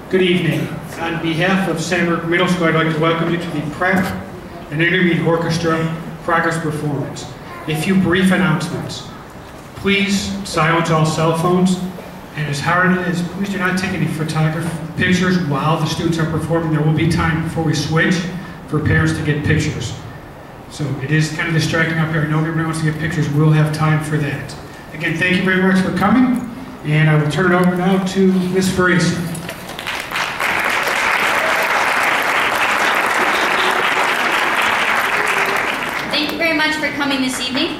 Good evening. On behalf of Sandbrook Middle School, I'd like to welcome you to the Prep and Intermediate Orchestra Progress Performance. A few brief announcements. Please silence all cell phones, and as hard as it is, please do not take any pictures while the students are performing. There will be time before we switch for parents to get pictures. So it is kind of distracting up here. I know everybody wants to get pictures. We'll have time for that. Again, thank you very much for coming, and I will turn it over now to Ms. Farisi. Thank you very much for coming this evening.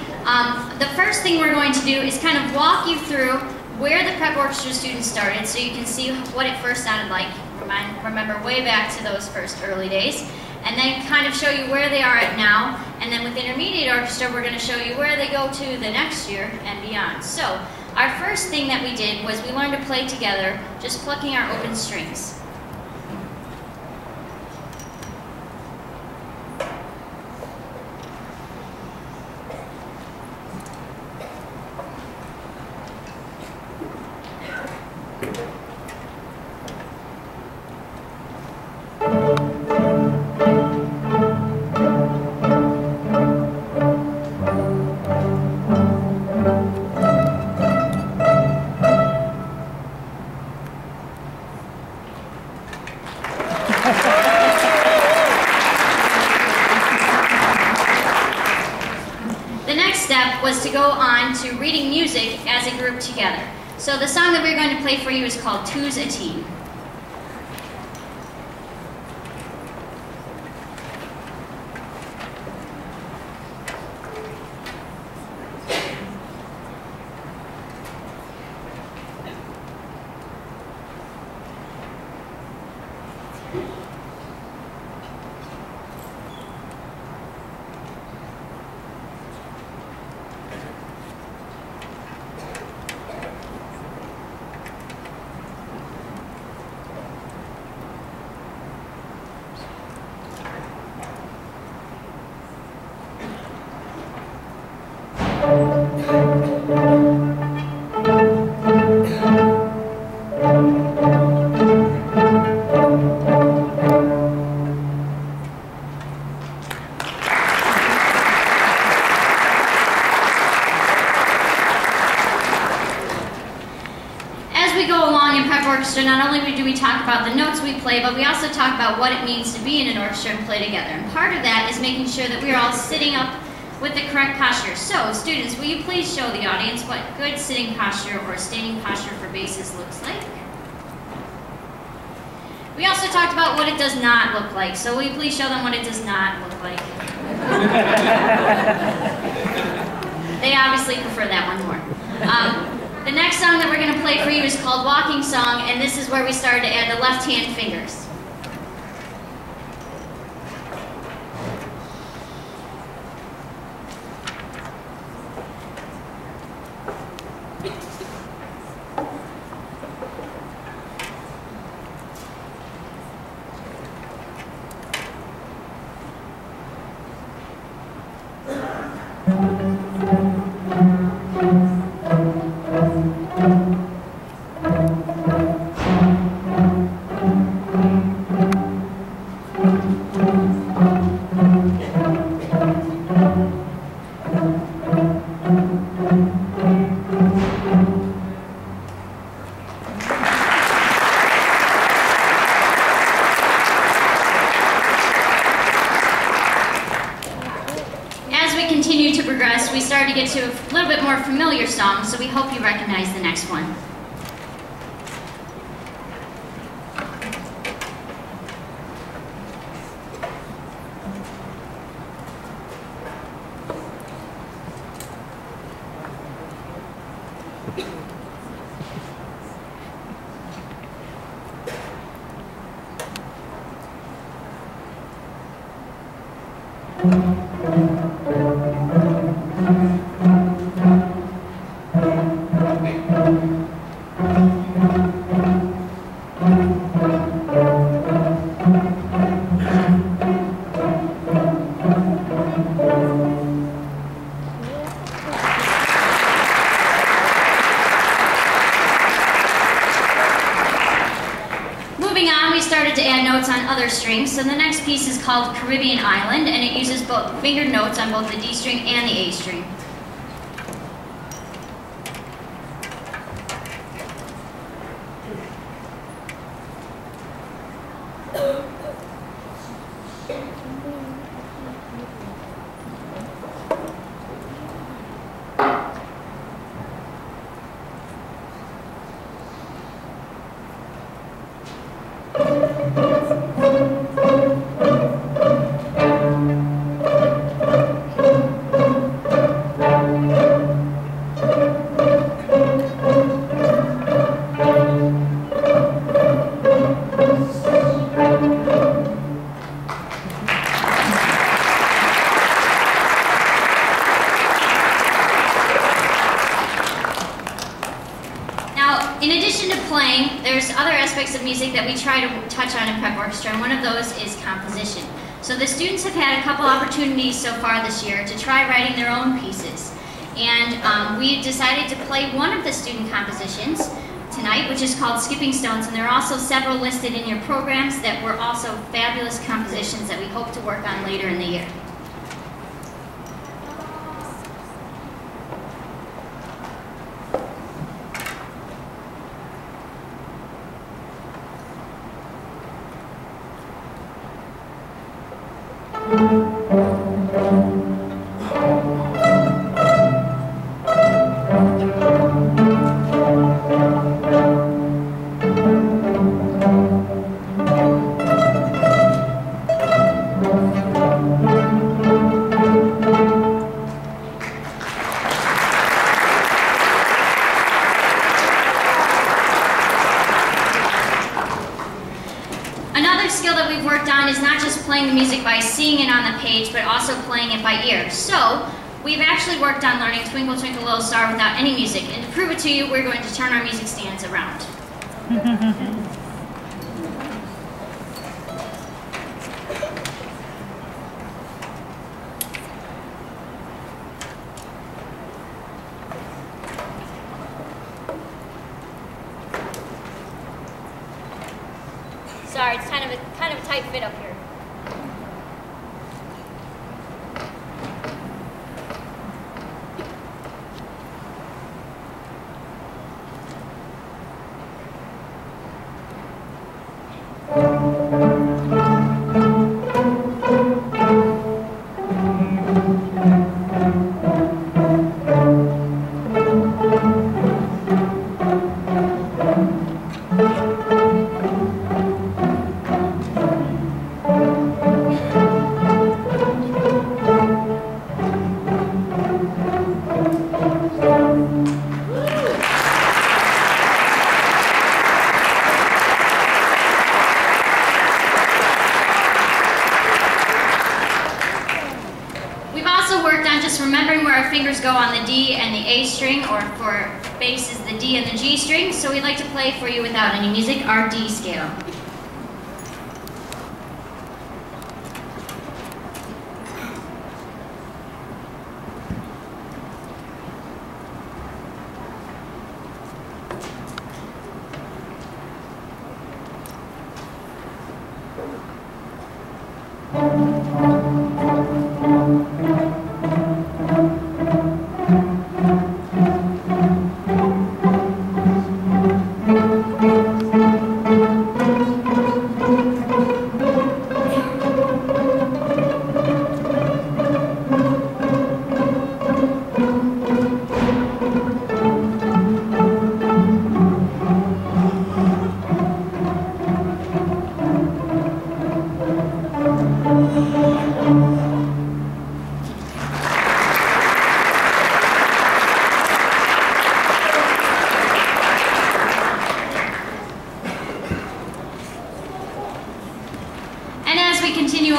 The first thing we're going to do is kind of walk you through where the prep orchestra students started so you can see what it first sounded like. Remember way back to those first early days. And then kind of show you where they are at now. And then with intermediate orchestra, we're going to show you where they go to the next year and beyond. So our first thing that we did was we learned to play together, just plucking our open strings. The next step was to go on to reading music as a group together. So the song that we're going to play for you is called Two's a Team. Orchestra, not only do we talk about the notes we play, but we also talk about what it means to be in an orchestra and play together. And part of that is making sure that we are all sitting up with the correct posture. So, students, will you please show the audience what good sitting posture or standing posture for basses looks like? We also talked about what it does not look like. So will you please show them what it does not look like? They obviously prefer that one more. The next song that we're going to play for you is called Walking Song, and this is where we started to add the left-hand fingers. We started to get to a little bit more familiar songs, so we hope you recognize the next one. string. So the next piece is called Caribbean Island, and it uses both fingered notes on both the D string and the A string. In addition to playing, there's other aspects of music that we try to touch on in prep orchestra, and one of those is composition. So the students have had a couple opportunities so far this year to try writing their own pieces. And we decided to play one of the student compositions tonight, which is called Skipping Stones, and there are also several listed in your programs that were also fabulous compositions that we hope to work on later in the year. Another skill that we've worked on is not just playing the music by seeing it on the page, but also playing it by ear. So, we've actually worked on learning Twinkle Twinkle Little Star without any music. And to prove it to you, we're going to turn our music stands around. Sorry, it's kind of a tight fit up here. Just remembering where our fingers go on the D and the A string, or for bass is the D and the G string. So we'd like to play for you without any music, our D scale.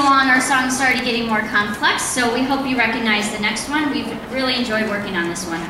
Our songs started getting more complex, so we hope you recognize the next one. We've really enjoyed working on this one.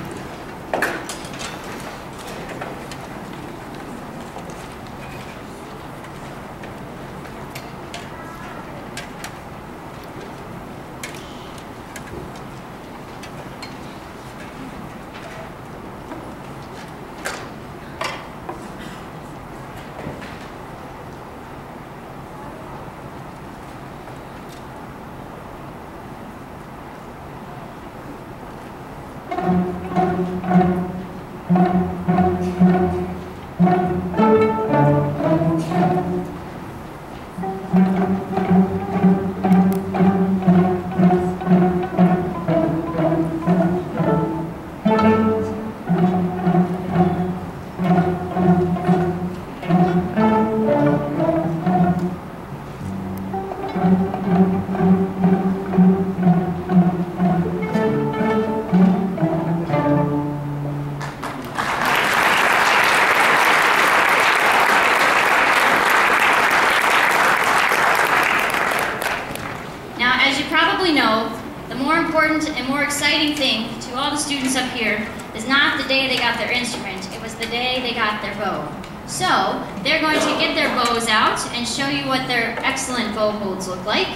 probably know, the more important and more exciting thing to all the students up here is not the day they got their instrument, it was the day they got their bow. So, they're going to get their bows out and show you what their excellent bow holds look like.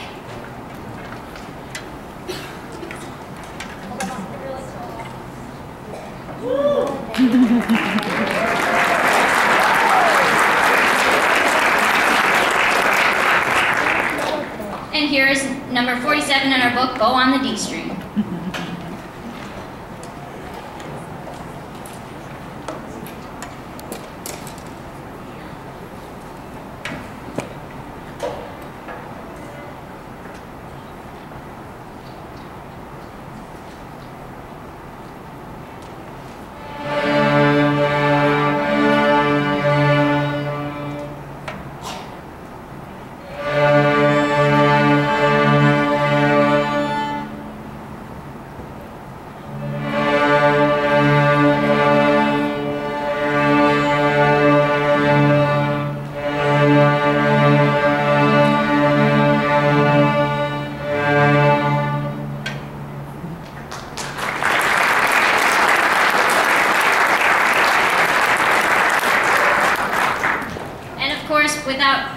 And here is number 47 in our book, Bow on the D string.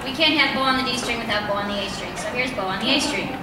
We can't have bow on the D string without bow on the A string. So here's bow on the A string.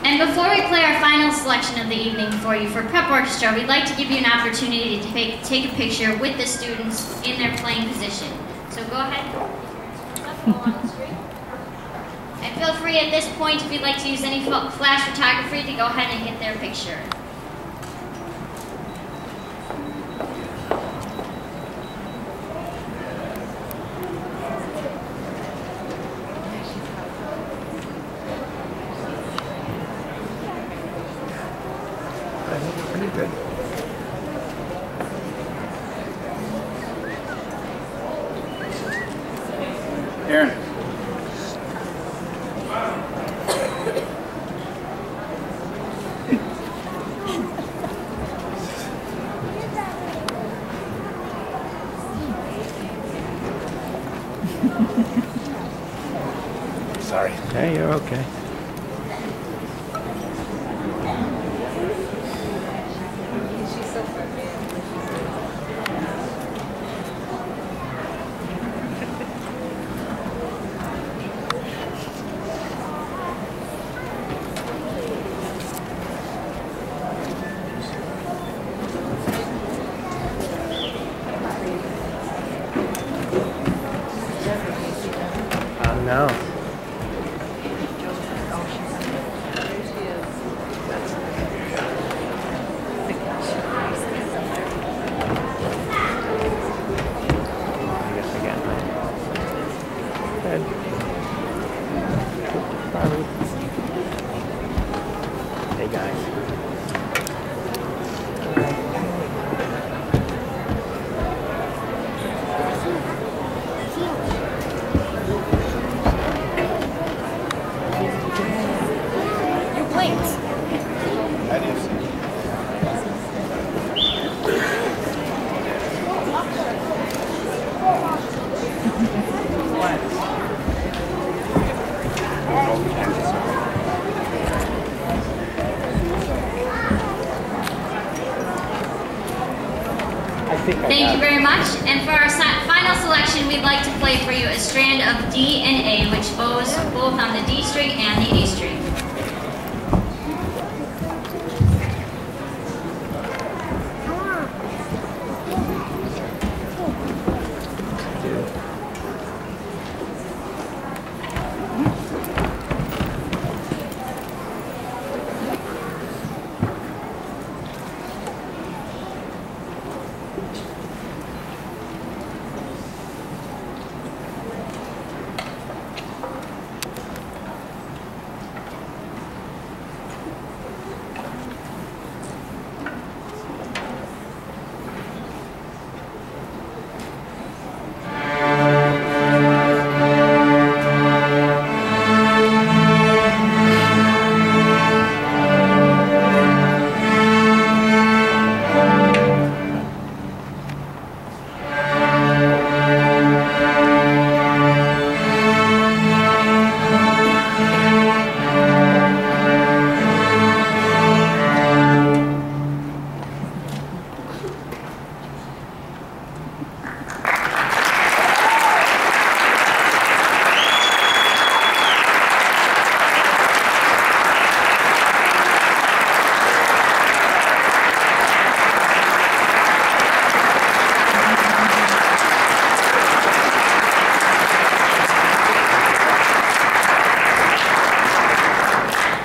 And before we play our final selection of the evening for you for prep orchestra, we'd like to give you an opportunity to take a picture with the students in their playing position. So go ahead. And feel free at this point, if you'd like to use any flash photography, to go ahead and get their picture. Pretty good. Aaron. Sorry. Hey, you're okay. No. Hey guys. Thank you very much. And for our final selection, we'd like to play for you a strand of D and A, which bows both on the D string and the A string.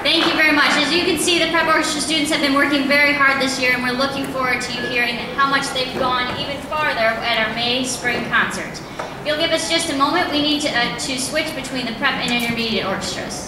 Thank you very much. As you can see, the prep orchestra students have been working very hard this year, and we're looking forward to you hearing how much they've gone even farther at our May spring concert. If you'll give us just a moment, we need to switch between the prep and intermediate orchestras.